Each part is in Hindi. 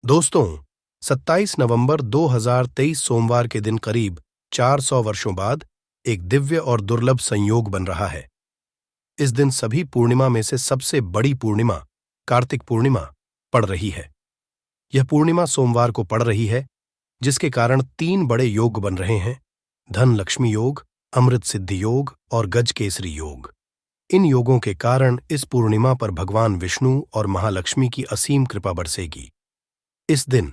दोस्तों, 27 नवंबर 2023 सोमवार के दिन करीब 400 वर्षों बाद एक दिव्य और दुर्लभ संयोग बन रहा है। इस दिन सभी पूर्णिमा में से सबसे बड़ी पूर्णिमा, कार्तिक पूर्णिमा, पड़ रही है। यह पूर्णिमा सोमवार को पड़ रही है, जिसके कारण 3 बड़े योग बन रहे हैं: धन लक्ष्मी योग, अमृत सिद्धि योग और गजकेसरी योग। इन योगों के कारण इस पूर्णिमा पर भगवान विष्णु और महालक्ष्मी की असीम कृपा बरसेगी। इस दिन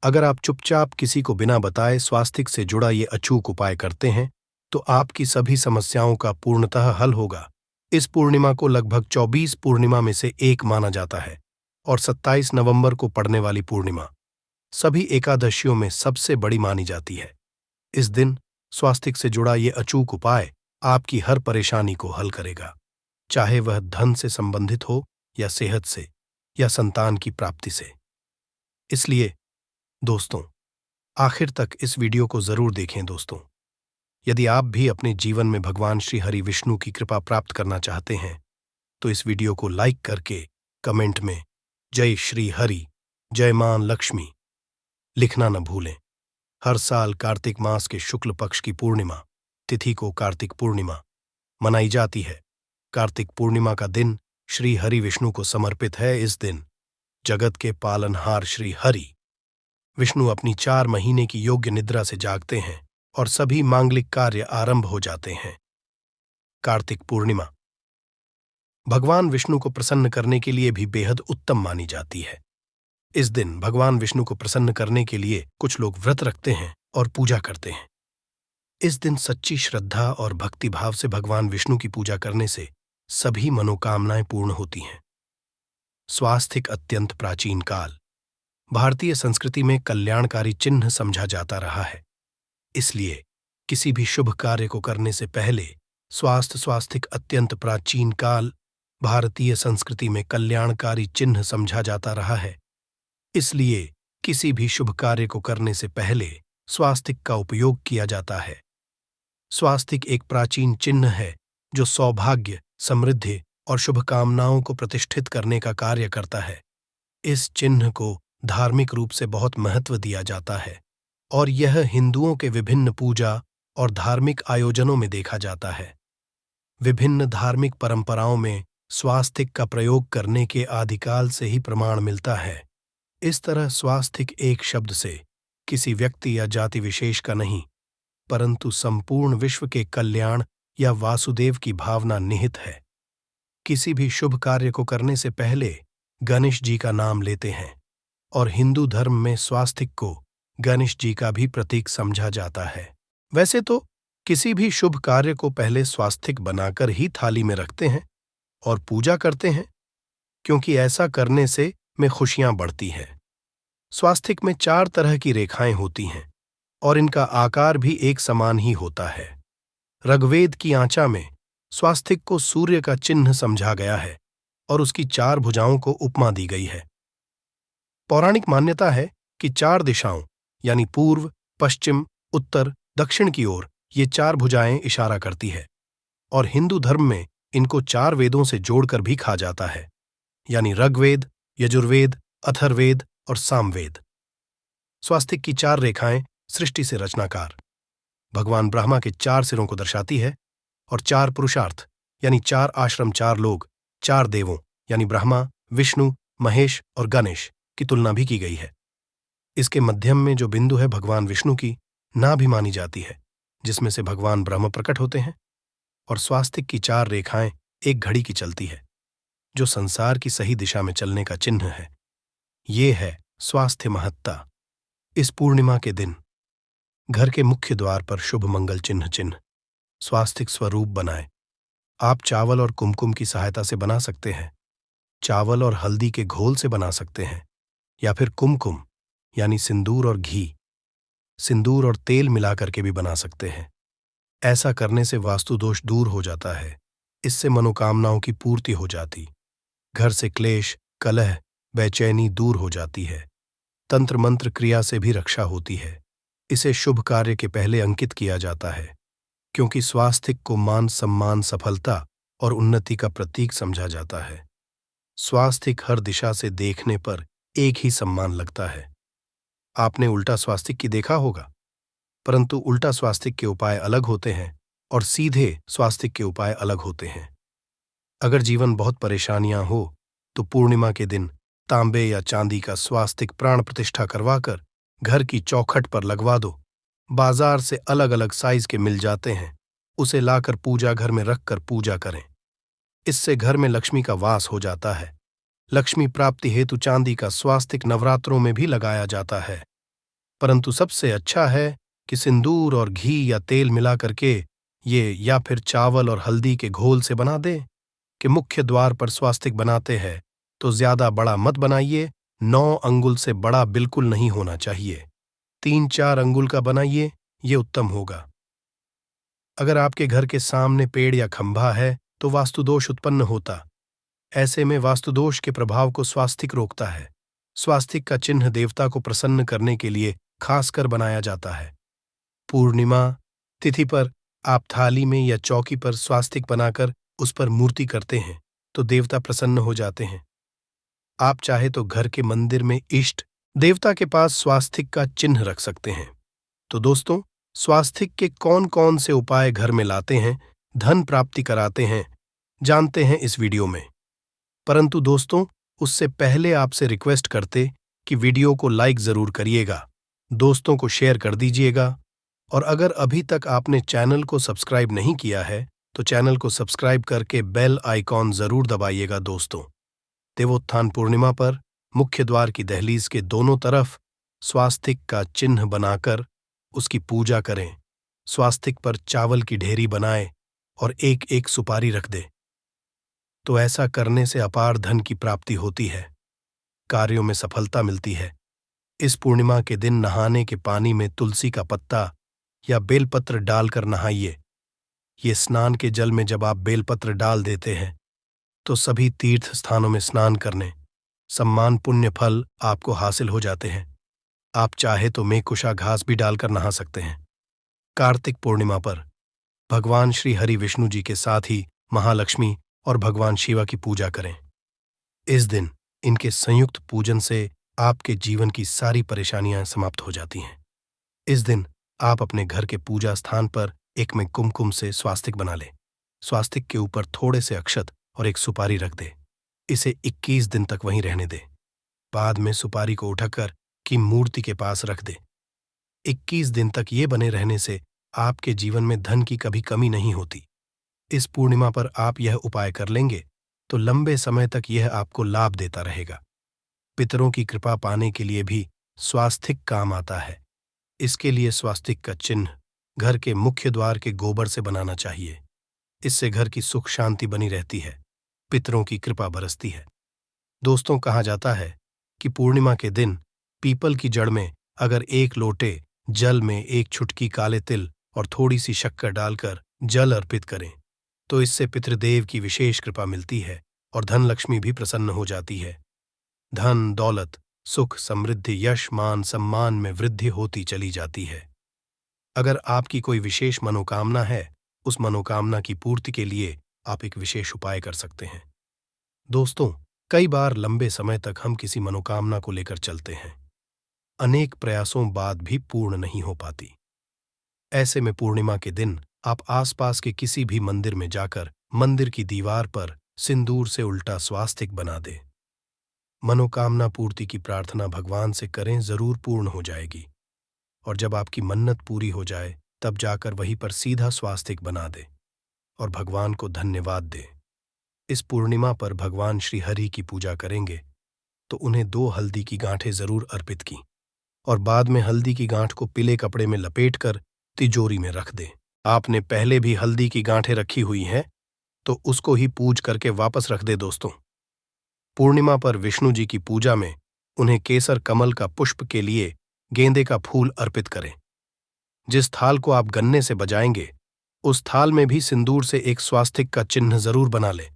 अगर आप चुपचाप किसी को बिना बताए स्वास्तिक से जुड़ा ये अचूक उपाय करते हैं, तो आपकी सभी समस्याओं का पूर्णतः हल होगा। इस पूर्णिमा को लगभग 24 पूर्णिमा में से एक माना जाता है और 27 नवंबर को पड़ने वाली पूर्णिमा सभी एकादशियों में सबसे बड़ी मानी जाती है। इस दिन स्वास्तिक से जुड़ा ये अचूक उपाय आपकी हर परेशानी को हल करेगा, चाहे वह धन से संबंधित हो या सेहत से या संतान की प्राप्ति से। इसलिए दोस्तों, आखिर तक इस वीडियो को जरूर देखें। दोस्तों, यदि आप भी अपने जीवन में भगवान श्री हरि विष्णु की कृपा प्राप्त करना चाहते हैं, तो इस वीडियो को लाइक करके कमेंट में जय श्री हरि, जय मां लक्ष्मी लिखना न भूलें। हर साल कार्तिक मास के शुक्ल पक्ष की पूर्णिमा तिथि को कार्तिक पूर्णिमा मनाई जाती है। कार्तिक पूर्णिमा का दिन श्री हरि विष्णु को समर्पित है। इस दिन जगत के पालनहार श्री हरि विष्णु अपनी 4 महीने की योग्य निद्रा से जागते हैं और सभी मांगलिक कार्य आरंभ हो जाते हैं। कार्तिक पूर्णिमा भगवान विष्णु को प्रसन्न करने के लिए भी बेहद उत्तम मानी जाती है। इस दिन भगवान विष्णु को प्रसन्न करने के लिए कुछ लोग व्रत रखते हैं और पूजा करते हैं। इस दिन सच्ची श्रद्धा और भक्ति भाव से भगवान विष्णु की पूजा करने से सभी मनोकामनाएं पूर्ण होती हैं। स्वास्तिक अत्यंत प्राचीन काल भारतीय संस्कृति में कल्याणकारी चिन्ह समझा जाता रहा है। इसलिए किसी भी शुभ कार्य को करने से पहले स्वास्तिक अत्यंत प्राचीन काल भारतीय संस्कृति में कल्याणकारी चिन्ह समझा जाता रहा है। इसलिए किसी भी शुभ कार्य को करने से पहले स्वास्तिक का उपयोग किया जाता है। स्वास्तिक एक प्राचीन चिन्ह है जो सौभाग्य, समृद्धि और शुभकामनाओं को प्रतिष्ठित करने का कार्य करता है। इस चिन्ह को धार्मिक रूप से बहुत महत्व दिया जाता है और यह हिंदुओं के विभिन्न पूजा और धार्मिक आयोजनों में देखा जाता है। विभिन्न धार्मिक परंपराओं में स्वास्तिक का प्रयोग करने के आदिकाल से ही प्रमाण मिलता है। इस तरह स्वास्तिक एक शब्द से किसी व्यक्ति या जाति विशेष का नहीं, परंतु संपूर्ण विश्व के कल्याण या वासुदेव की भावना निहित है। किसी भी शुभ कार्य को करने से पहले गणेश जी का नाम लेते हैं और हिंदू धर्म में स्वास्तिक को गणेश जी का भी प्रतीक समझा जाता है। वैसे तो किसी भी शुभ कार्य को पहले स्वास्तिक बनाकर ही थाली में रखते हैं और पूजा करते हैं, क्योंकि ऐसा करने से में खुशियां बढ़ती हैं। स्वास्तिक में 4 तरह की रेखाएं होती हैं और इनका आकार भी एक समान ही होता है। ऋग्वेद की आंचा में स्वास्तिक को सूर्य का चिन्ह समझा गया है और उसकी 4 भुजाओं को उपमा दी गई है। पौराणिक मान्यता है कि 4 दिशाओं यानी पूर्व, पश्चिम, उत्तर, दक्षिण की ओर ये 4 भुजाएं इशारा करती है और हिंदू धर्म में इनको 4 वेदों से जोड़कर भी कहा जाता है, यानी ऋग्वेद, यजुर्वेद, अथर्ववेद और सामवेद। स्वास्तिक की 4 रेखाएं सृष्टि से रचनाकार भगवान ब्रह्मा के 4 सिरों को दर्शाती है और 4 पुरुषार्थ यानी 4 आश्रम, 4 लोग, 4 देवों यानी ब्रह्मा, विष्णु, महेश और गणेश की तुलना भी की गई है। इसके मध्यम में जो बिंदु है भगवान विष्णु की नाभि मानी जाती है, जिसमें से भगवान ब्रह्म प्रकट होते हैं। और स्वास्तिक की 4 रेखाएं एक घड़ी की चलती है, जो संसार की सही दिशा में चलने का चिन्ह है। ये है स्वास्थ्य महत्ता। इस पूर्णिमा के दिन घर के मुख्य द्वार पर शुभ मंगल चिन्ह स्वास्तिक स्वरूप बनाएं। आप चावल और कुमकुम की सहायता से बना सकते हैं, चावल और हल्दी के घोल से बना सकते हैं, या फिर कुमकुम यानी सिंदूर और घी, सिंदूर और तेल मिलाकर के भी बना सकते हैं। ऐसा करने से वास्तु दोष दूर हो जाता है। इससे मनोकामनाओं की पूर्ति हो जाती, घर से क्लेश, कलह, बेचैनी दूर हो जाती है। तंत्र मंत्र क्रिया से भी रक्षा होती है। इसे शुभ कार्य के पहले अंकित किया जाता है, क्योंकि स्वास्तिक को मान सम्मान, सफलता और उन्नति का प्रतीक समझा जाता है। स्वास्तिक हर दिशा से देखने पर एक ही सम्मान लगता है, आपने उल्टा स्वास्तिक की देखा होगा, परंतु उल्टा स्वास्तिक के उपाय अलग होते हैं और सीधे स्वास्तिक के उपाय अलग होते हैं। अगर जीवन बहुत परेशानियां हो तो पूर्णिमा के दिन तांबे या चांदी का स्वास्तिक प्राण प्रतिष्ठा करवाकर घर की चौखट पर लगवा दो। बाजार से अलग अलग साइज के मिल जाते हैं, उसे लाकर पूजा घर में रखकर पूजा करें। इससे घर में लक्ष्मी का वास हो जाता है। लक्ष्मी प्राप्ति हेतु चांदी का स्वास्तिक नवरात्रों में भी लगाया जाता है, परंतु सबसे अच्छा है कि सिंदूर और घी या तेल मिला करके ये या फिर चावल और हल्दी के घोल से बना दे कि मुख्य द्वार पर स्वास्तिक बनाते हैं तो ज्यादा बड़ा मत बनाइए। 9 अंगुल से बड़ा बिल्कुल नहीं होना चाहिए। 3-4 अंगुल का बनाइए, ये उत्तम होगा। अगर आपके घर के सामने पेड़ या खंभा है तो वास्तुदोष उत्पन्न होता। ऐसे में वास्तुदोष के प्रभाव को स्वास्तिक रोकता है। स्वास्तिक का चिन्ह देवता को प्रसन्न करने के लिए खासकर बनाया जाता है। पूर्णिमा तिथि पर आप थाली में या चौकी पर स्वास्तिक बनाकर उस पर मूर्ति करते हैं तो देवता प्रसन्न हो जाते हैं। आप चाहे तो घर के मंदिर में इष्ट देवता के पास स्वास्तिक का चिन्ह रख सकते हैं। तो दोस्तों, स्वास्तिक के कौन कौन से उपाय घर में लाते हैं, धन प्राप्ति कराते हैं, जानते हैं इस वीडियो में। परंतु दोस्तों, उससे पहले आपसे रिक्वेस्ट करते कि वीडियो को लाइक जरूर करिएगा, दोस्तों को शेयर कर दीजिएगा, और अगर अभी तक आपने चैनल को सब्सक्राइब नहीं किया है तो चैनल को सब्सक्राइब करके बेल आइकॉन जरूर दबाइएगा। दोस्तों, देवोत्थान पूर्णिमा पर मुख्य द्वार की दहलीज के दोनों तरफ स्वास्तिक का चिन्ह बनाकर उसकी पूजा करें। स्वास्तिक पर चावल की ढेरी बनाए और एक एक सुपारी रख दे। तो ऐसा करने से अपार धन की प्राप्ति होती है, कार्यों में सफलता मिलती है। इस पूर्णिमा के दिन नहाने के पानी में तुलसी का पत्ता या बेलपत्र डालकर नहाइए। ये स्नान के जल में जब आप बेलपत्र डाल देते हैं तो सभी तीर्थ स्थानों में स्नान करने सम्मान पुण्य फल आपको हासिल हो जाते हैं। आप चाहे तो मेकुशा घास भी डालकर नहा सकते हैं। कार्तिक पूर्णिमा पर भगवान श्री हरि विष्णु जी के साथ ही महालक्ष्मी और भगवान शिवा की पूजा करें। इस दिन इनके संयुक्त पूजन से आपके जीवन की सारी परेशानियां समाप्त हो जाती हैं। इस दिन आप अपने घर के पूजा स्थान पर एक में कुमकुम से स्वास्तिक बना ले। स्वास्तिक के ऊपर थोड़े से अक्षत और एक सुपारी रख दे। इसे 21 दिन तक वहीं रहने दे। बाद में सुपारी को उठाकर की मूर्ति के पास रख दे। 21 दिन तक ये बने रहने से आपके जीवन में धन की कभी कमी नहीं होती। इस पूर्णिमा पर आप यह उपाय कर लेंगे तो लंबे समय तक यह आपको लाभ देता रहेगा। पितरों की कृपा पाने के लिए भी स्वास्तिक काम आता है। इसके लिए स्वास्तिक का चिन्ह घर के मुख्य द्वार के गोबर से बनाना चाहिए। इससे घर की सुख शांति बनी रहती है, पितरों की कृपा बरसती है। दोस्तों, कहा जाता है कि पूर्णिमा के दिन पीपल की जड़ में अगर 1 लोटे जल में 1 चुटकी काले तिल और थोड़ी सी शक्कर डालकर जल अर्पित करें तो इससे पितृदेव की विशेष कृपा मिलती है और धन लक्ष्मी भी प्रसन्न हो जाती है। धन दौलत सुख समृद्धि यश मान सम्मान में वृद्धि होती चली जाती है। अगर आपकी कोई विशेष मनोकामना है, उस मनोकामना की पूर्ति के लिए आप एक विशेष उपाय कर सकते हैं। दोस्तों, कई बार लंबे समय तक हम किसी मनोकामना को लेकर चलते हैं, अनेक प्रयासों बाद भी पूर्ण नहीं हो पाती। ऐसे में पूर्णिमा के दिन आप आसपास के किसी भी मंदिर में जाकर मंदिर की दीवार पर सिंदूर से उल्टा स्वास्तिक बना दें। मनोकामना पूर्ति की प्रार्थना भगवान से करें, जरूर पूर्ण हो जाएगी। और जब आपकी मन्नत पूरी हो जाए तब जाकर वहीं पर सीधा स्वास्तिक बना दे और भगवान को धन्यवाद दे। इस पूर्णिमा पर भगवान श्री हरि की पूजा करेंगे तो उन्हें 2 हल्दी की गांठें जरूर अर्पित की और बाद में हल्दी की गांठ को पीले कपड़े में लपेटकर तिजोरी में रख दे। आपने पहले भी हल्दी की गांठें रखी हुई हैं तो उसको ही पूज करके वापस रख दे। दोस्तों, पूर्णिमा पर विष्णु जी की पूजा में उन्हें केसर कमल का पुष्प के लिए गेंदे का फूल अर्पित करें। जिस थाल को आप गन्ने से बजाएंगे उस थाल में भी सिंदूर से एक स्वास्तिक का चिन्ह जरूर बना ले।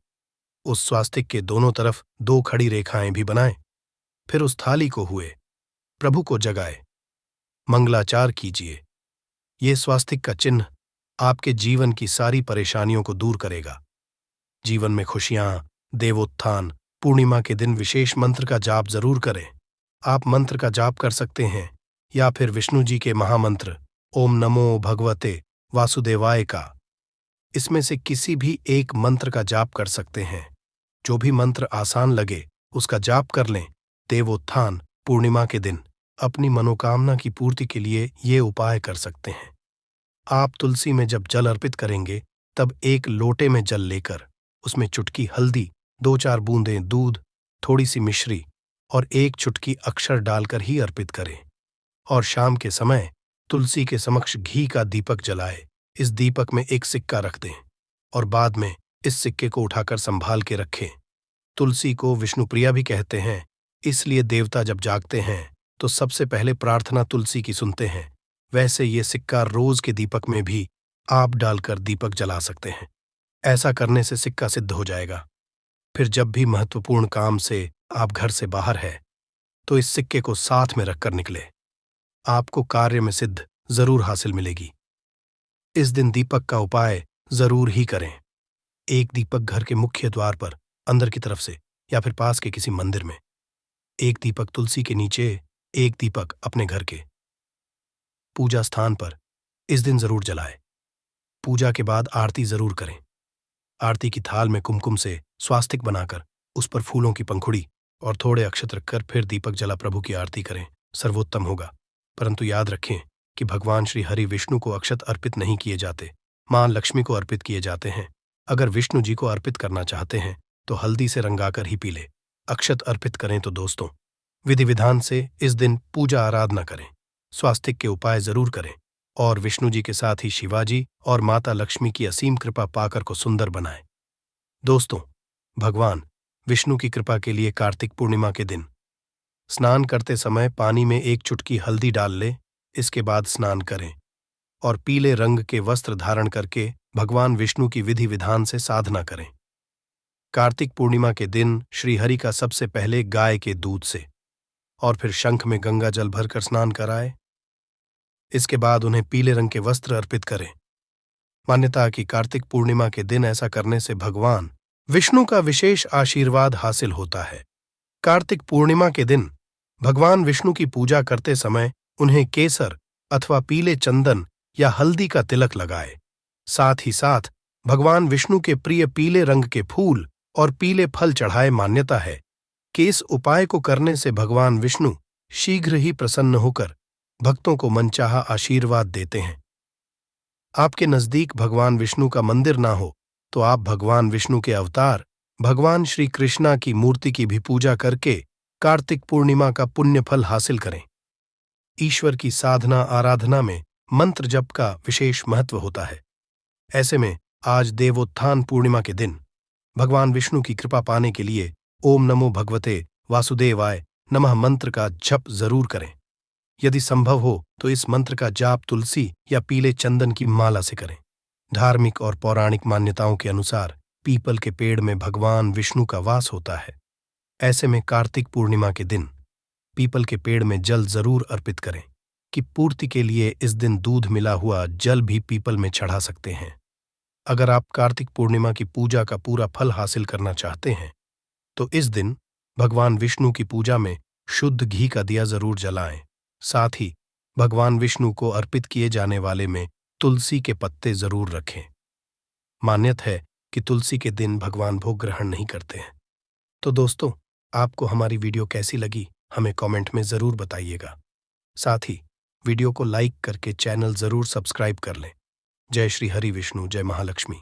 उस स्वास्तिक के दोनों तरफ 2 खड़ी रेखाएं भी बनाएं। फिर उस थाली को हुए प्रभु को जगाए, मंगलाचार कीजिए। ये स्वास्तिक का चिन्ह आपके जीवन की सारी परेशानियों को दूर करेगा। जीवन में खुशियां, देवोत्थान पूर्णिमा के दिन विशेष मंत्र का जाप जरूर करें। आप मंत्र का जाप कर सकते हैं या फिर विष्णु जी के महामंत्र ओम नमो भगवते वासुदेवाय का, इसमें से किसी भी एक मंत्र का जाप कर सकते हैं। जो भी मंत्र आसान लगे उसका जाप कर लें। देवोत्थान पूर्णिमा के दिन अपनी मनोकामना की पूर्ति के लिए ये उपाय कर सकते हैं। आप तुलसी में जब जल अर्पित करेंगे तब एक लोटे में जल लेकर उसमें चुटकी हल्दी, 2-4 बूंदें दूध, थोड़ी सी मिश्री और एक चुटकी अक्षर डालकर ही अर्पित करें। और शाम के समय तुलसी के समक्ष घी का दीपक जलाए। इस दीपक में एक सिक्का रख दें और बाद में इस सिक्के को उठाकर संभाल के रखें। तुलसी को विष्णुप्रिया भी कहते हैं, इसलिए देवता जब जागते हैं तो सबसे पहले प्रार्थना तुलसी की सुनते हैं। वैसे ये सिक्का रोज के दीपक में भी आप डालकर दीपक जला सकते हैं। ऐसा करने से सिक्का सिद्ध हो जाएगा। फिर जब भी महत्वपूर्ण काम से आप घर से बाहर है तो इस सिक्के को साथ में रखकर निकले। आपको कार्य में सिद्ध जरूर हासिल मिलेगी। इस दिन दीपक का उपाय जरूर ही करें। एक दीपक घर के मुख्य द्वार पर अंदर की तरफ से या फिर पास के किसी मंदिर में, एक दीपक तुलसी के नीचे, एक दीपक अपने घर के पूजा स्थान पर इस दिन जरूर जलाएं। पूजा के बाद आरती जरूर करें। आरती की थाल में कुमकुम से स्वास्तिक बनाकर उस पर फूलों की पंखुड़ी और थोड़े अक्षत रखकर फिर दीपक जला प्रभु की आरती करें, सर्वोत्तम होगा। परंतु याद रखें कि भगवान श्री हरि विष्णु को अक्षत अर्पित नहीं किए जाते, मां लक्ष्मी को अर्पित किए जाते हैं। अगर विष्णु जी को अर्पित करना चाहते हैं तो हल्दी से रंगाकर ही पी ले। अक्षत अर्पित करें तो दोस्तों विधि विधान से इस दिन पूजा आराधना करें, स्वास्तिक के उपाय जरूर करें और विष्णु जी के साथ ही शिवाजी और माता लक्ष्मी की असीम कृपा पाकर को सुंदर बनाएं। दोस्तों, भगवान विष्णु की कृपा के लिए कार्तिक पूर्णिमा के दिन स्नान करते समय पानी में एक चुटकी हल्दी डाल ले। इसके बाद स्नान करें और पीले रंग के वस्त्र धारण करके भगवान विष्णु की विधि विधान से साधना करें। कार्तिक पूर्णिमा के दिन श्रीहरि का सबसे पहले गाय के दूध से और फिर शंख में गंगा जल भरकर स्नान कराए। इसके बाद उन्हें पीले रंग के वस्त्र अर्पित करें। मान्यता कि कार्तिक पूर्णिमा के दिन ऐसा करने से भगवान विष्णु का विशेष आशीर्वाद हासिल होता है। कार्तिक पूर्णिमा के दिन भगवान विष्णु की पूजा करते समय उन्हें केसर अथवा पीले चंदन या हल्दी का तिलक लगाए। साथ ही साथ भगवान विष्णु के प्रिय पीले रंग के फूल और पीले फल चढ़ाए। मान्यता है कि इस उपाय को करने से भगवान विष्णु शीघ्र ही प्रसन्न होकर भक्तों को मनचाहा आशीर्वाद देते हैं। आपके नजदीक भगवान विष्णु का मंदिर ना हो तो आप भगवान विष्णु के अवतार भगवान श्री कृष्णा की मूर्ति की भी पूजा करके कार्तिक पूर्णिमा का पुण्य फल हासिल करें। ईश्वर की साधना आराधना में मंत्र जप का विशेष महत्व होता है। ऐसे में आज देवोत्थान पूर्णिमा के दिन भगवान विष्णु की कृपा पाने के लिए ओम नमो भगवते वासुदेवाय नमः मंत्र का जप जरूर करें। यदि संभव हो तो इस मंत्र का जाप तुलसी या पीले चंदन की माला से करें। धार्मिक और पौराणिक मान्यताओं के अनुसार पीपल के पेड़ में भगवान विष्णु का वास होता है। ऐसे में कार्तिक पूर्णिमा के दिन पीपल के पेड़ में जल जरूर अर्पित करें कि पूर्ति के लिए इस दिन दूध मिला हुआ जल भी पीपल में चढ़ा सकते हैं। अगर आप कार्तिक पूर्णिमा की पूजा का पूरा फल हासिल करना चाहते हैं तो इस दिन भगवान विष्णु की पूजा में शुद्ध घी का दिया जरूर जलाएं। साथ ही भगवान विष्णु को अर्पित किए जाने वाले में तुलसी के पत्ते जरूर रखें। मान्यत है कि तुलसी के दिन भगवान भोग ग्रहण नहीं करते हैं। तो दोस्तों, आपको हमारी वीडियो कैसी लगी हमें कमेंट में जरूर बताइएगा। साथ ही वीडियो को लाइक करके चैनल जरूर सब्सक्राइब कर लें। जय श्री हरि विष्णु, जय महालक्ष्मी।